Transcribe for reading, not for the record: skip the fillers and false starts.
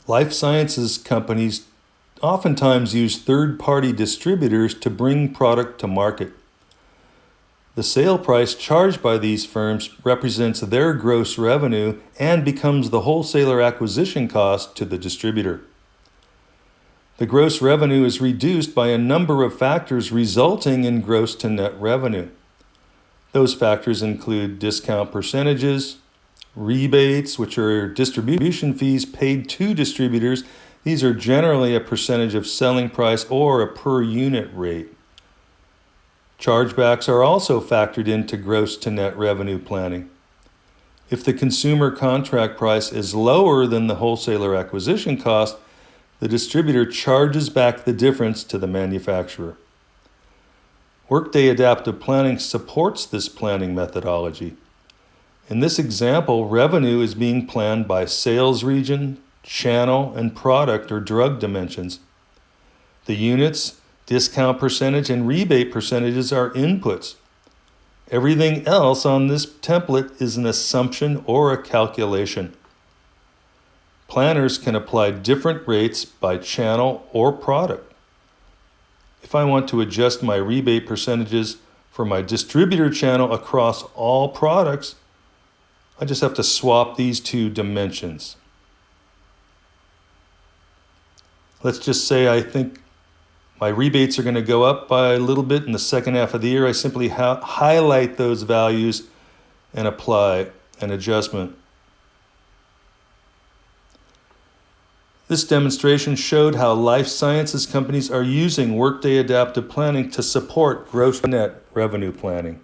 Life sciences companies oftentimes use third-party distributors to bring product to market. The sale price charged by these firms represents their gross revenue and becomes the wholesaler acquisition cost to the distributor. The gross revenue is reduced by a number of factors resulting in gross to net revenue. Those factors include discount percentages, rebates, which are distribution fees paid to distributors. These are generally a percentage of selling price or a per unit rate. Chargebacks are also factored into gross to net revenue planning. If the consumer contract price is lower than the wholesaler acquisition cost, the distributor charges back the difference to the manufacturer. Workday Adaptive Planning supports this planning methodology. In this example, revenue is being planned by sales region, channel, and product or drug dimensions. The units, discount percentage, and rebate percentages are inputs. Everything else on this template is an assumption or a calculation. Planners can apply different rates by channel or product. If I want to adjust my rebate percentages for my distributor channel across all products, I just have to swap these two dimensions. Let's just say I think my rebates are going to go up by a little bit in the second half of the year. I simply highlight those values and apply an adjustment. This demonstration showed how life sciences companies are using Workday Adaptive Planning to support gross net revenue planning.